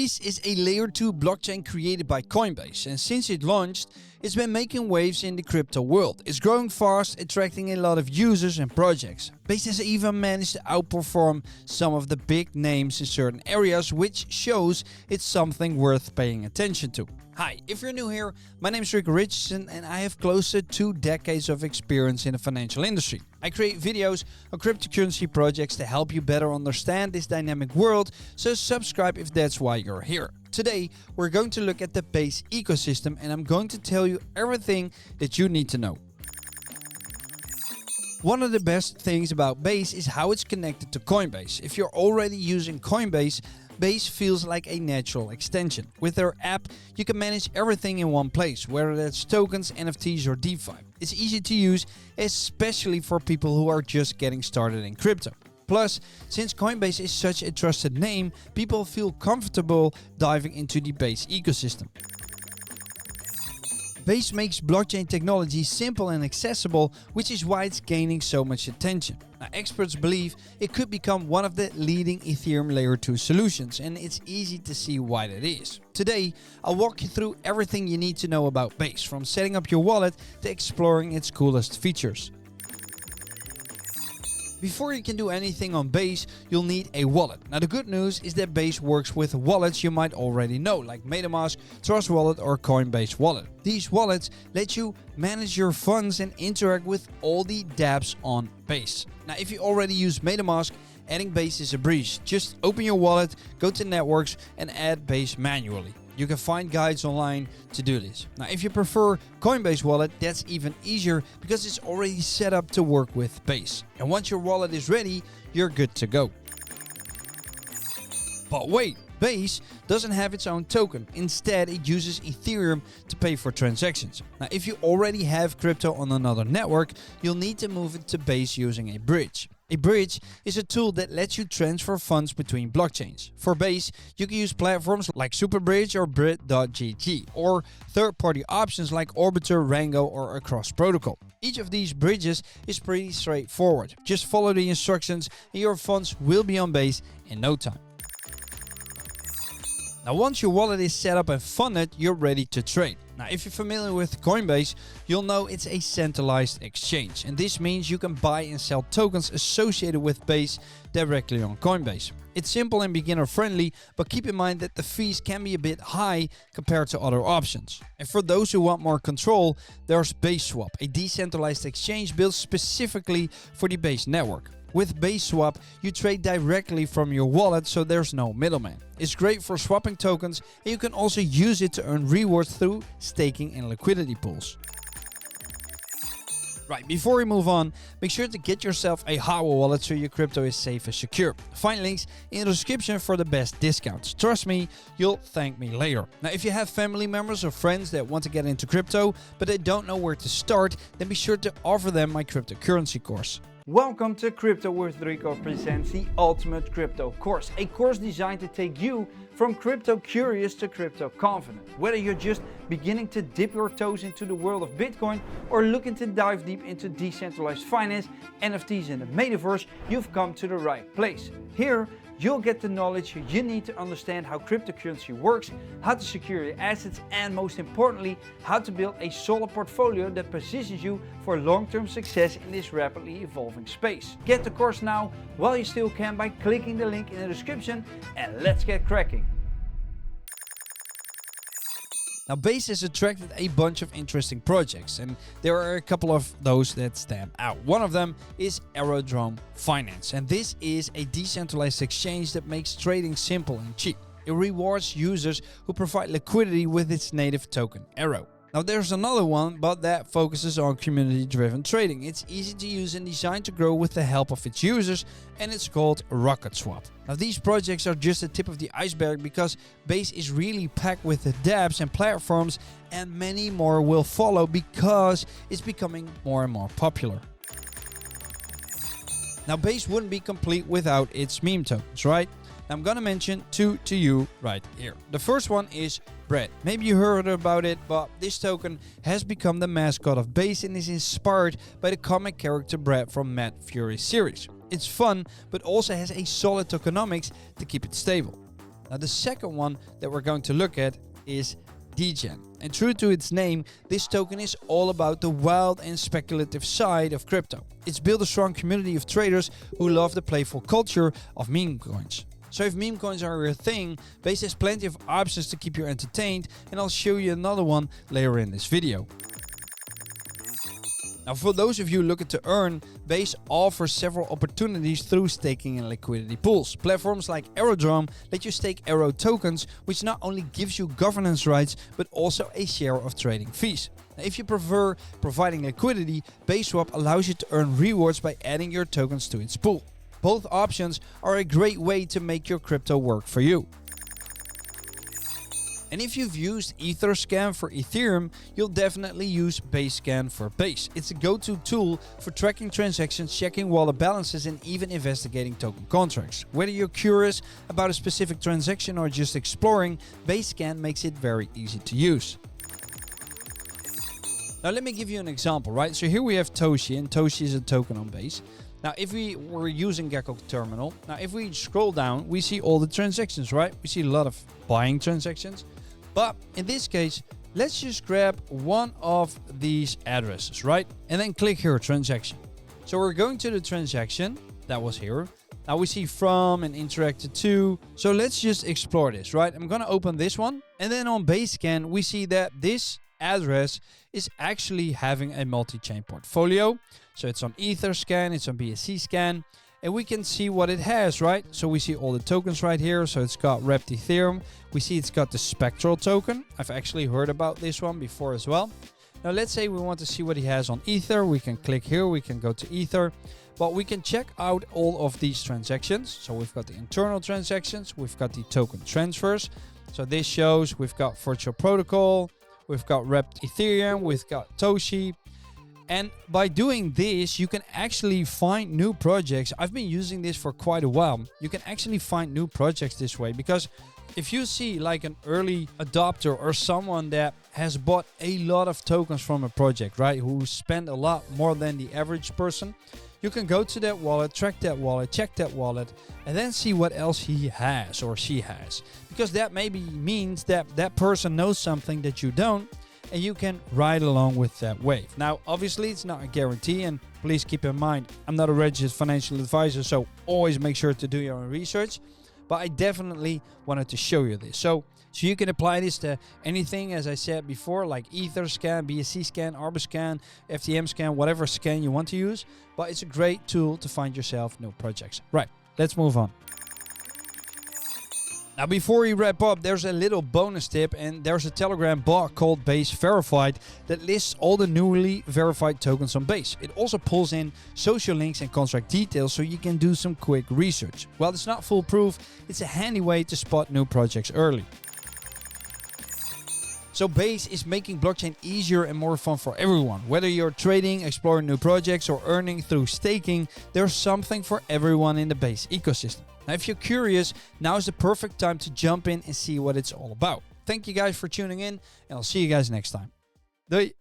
Base is a layer 2 blockchain created by Coinbase, and since it launched, it's been making waves in the crypto world. It's growing fast, attracting a lot of users and projects. Base has even managed to outperform some of the big names in certain areas, which shows it's something worth paying attention to. Hi, if you're new here, my name is Rick Richardson and I have close to 2 decades of experience in the financial industry. I create videos on cryptocurrency projects to help you better understand this dynamic world, so subscribe if that's why you're here. Today, we're going to look at the Base ecosystem and I'm going to tell you everything that you need to know. One of the best things about Base is how it's connected to Coinbase. If you're already using Coinbase, Base feels like a natural extension. With their app, you can manage everything in one place, whether that's tokens, NFTs or DeFi. It's easy to use, especially for people who are just getting started in crypto. Plus, since Coinbase is such a trusted name, people feel comfortable diving into the Base ecosystem. Base makes blockchain technology simple and accessible, which is why it's gaining so much attention. Now, experts believe it could become one of the leading Ethereum Layer 2 solutions, and it's easy to see why that is. Today, I'll walk you through everything you need to know about Base, from setting up your wallet to exploring its coolest features. Before you can do anything on Base, you'll need a wallet. Now the good news is that Base works with wallets you might already know, like MetaMask, Trust Wallet or Coinbase Wallet. These wallets let you manage your funds and interact with all the dApps on Base. Now if you already use MetaMask, adding Base is a breeze. Just open your wallet, go to networks and add Base manually. You can find guides online to do this. Now, if you prefer Coinbase Wallet, that's even easier because it's already set up to work with Base. And once your wallet is ready, you're good to go. But wait, Base doesn't have its own token. Instead, it uses Ethereum to pay for transactions. Now, if you already have crypto on another network, you'll need to move it to Base using a bridge. A bridge is a tool that lets you transfer funds between blockchains. For Base, you can use platforms like Superbridge or Brit.gg, or third-party options like Orbiter, Rango or Across Protocol. Each of these bridges is pretty straightforward. Just follow the instructions and your funds will be on Base in no time. Now once your wallet is set up and funded, you're ready to trade. Now if you're familiar with Coinbase, you'll know it's a centralized exchange, and this means you can buy and sell tokens associated with Base directly on Coinbase. It's simple and beginner friendly, but keep in mind that the fees can be a bit high compared to other options. And for those who want more control, there's Base Swap, a decentralized exchange built specifically for the Base network. With Base Swap, you trade directly from your wallet, so there's no middleman. It's great for swapping tokens, and you can also use it to earn rewards through staking and liquidity pools. Right, before we move on, make sure to get yourself a hardware wallet so your crypto is safe and secure. Find links in the description for the best discounts. Trust me, you'll thank me later. Now, if you have family members or friends that want to get into crypto, but they don't know where to start, then be sure to offer them my cryptocurrency course. Welcome to Crypto with Rico presents the Ultimate Crypto Course, a course designed to take you from crypto curious to crypto confident. Whether you're just beginning to dip your toes into the world of Bitcoin or looking to dive deep into decentralized finance, NFTs and the metaverse, you've come to the right place. Here, you'll get the knowledge you need to understand how cryptocurrency works, how to secure your assets, and most importantly, how to build a solid portfolio that positions you for long-term success in this rapidly evolving space. Get the course now while you still can by clicking the link in the description, and let's get cracking. Now, Base has attracted a bunch of interesting projects, and there are a couple of those that stand out. One of them is Aerodrome Finance, and this is a decentralized exchange that makes trading simple and cheap. It rewards users who provide liquidity with its native token, Aero. Now there's another one, but that focuses on community-driven trading. It's easy to use and designed to grow with the help of its users, and it's called Rocket Swap. Now these projects are just the tip of the iceberg because Base is really packed with the dApps and platforms, and many more will follow because it's becoming more and more popular. Now Base wouldn't be complete without its meme tokens, right? I'm gonna mention two to you right here. The first one is Bread. Maybe you heard about it, but this token has become the mascot of Base and is inspired by the comic character Bread from Mad Fury series. It's fun, but also has a solid tokenomics to keep it stable. Now the second one that we're going to look at is degen. And true to its name, this token is all about the wild and speculative side of crypto. It's built a strong community of traders who love the playful culture of meme coins. So if meme coins are your thing, Base has plenty of options to keep you entertained, and I'll show you another one later in this video. Now for those of you looking to earn, Base offers several opportunities through staking and liquidity pools. Platforms like Aerodrome let you stake Aero tokens, which not only gives you governance rights, but also a share of trading fees. Now, if you prefer providing liquidity, Base Swap allows you to earn rewards by adding your tokens to its pool. Both options are a great way to make your crypto work for you. And if you've used Etherscan for Ethereum, you'll definitely use Basescan for Base. It's a go-to tool for tracking transactions, checking wallet balances, and even investigating token contracts. Whether you're curious about a specific transaction or just exploring, Basescan makes it very easy to use. Now let me give you an example, right? So here we have Toshi, and Toshi is a token on Base. Now if we were using Gecko Terminal, now if we scroll down, we see all the transactions, right? We see a lot of buying transactions. But in this case, let's just grab one of these addresses, right? And then click here, transaction. So we're going to the transaction that was here. Now we see from and interacted to. So let's just explore this, right? I'm going to open this one. And then on Basescan, we see that this address is actually having a multi-chain portfolio. So it's on Etherscan, it's on BSC scan. And we can see what it has, right? So we see all the tokens right here. So it's got Wrapped Ethereum. We see it's got the Spectral token. I've actually heard about this one before as well. Now let's say we want to see what he has on Ether. We can click here, we can go to Ether. But we can check out all of these transactions. So we've got the internal transactions. We've got the token transfers. So this shows we've got Virtual Protocol. We've got Wrapped Ethereum. We've got Toshi. And by doing this, you can actually find new projects. I've been using this for quite a while. You can actually find new projects this way, because if you see like an early adopter or someone that has bought a lot of tokens from a project, right, who spent a lot more than the average person, you can go to that wallet, track that wallet, check that wallet, and then see what else he has or she has. Because that maybe means that that person knows something that you don't, and you can ride along with that wave. Now, obviously, it's not a guarantee, and please keep in mind, I'm not a registered financial advisor, so always make sure to do your own research. But I definitely wanted to show you this. So you can apply this to anything, as I said before, like Etherscan, BSC scan, Arbiscan, FTM scan, whatever scan you want to use. But it's a great tool to find yourself new projects. Right, let's move on. Now, before we wrap up, there's a little bonus tip, and there's a Telegram bot called Base Verified that lists all the newly verified tokens on Base. It also pulls in social links and contract details so you can do some quick research. While it's not foolproof, it's a handy way to spot new projects early. So Base is making blockchain easier and more fun for everyone. Whether you're trading, exploring new projects, or earning through staking, there's something for everyone in the Base ecosystem. Now, if you're curious, now is the perfect time to jump in and see what it's all about. Thank you guys for tuning in, and I'll see you guys next time. Doei!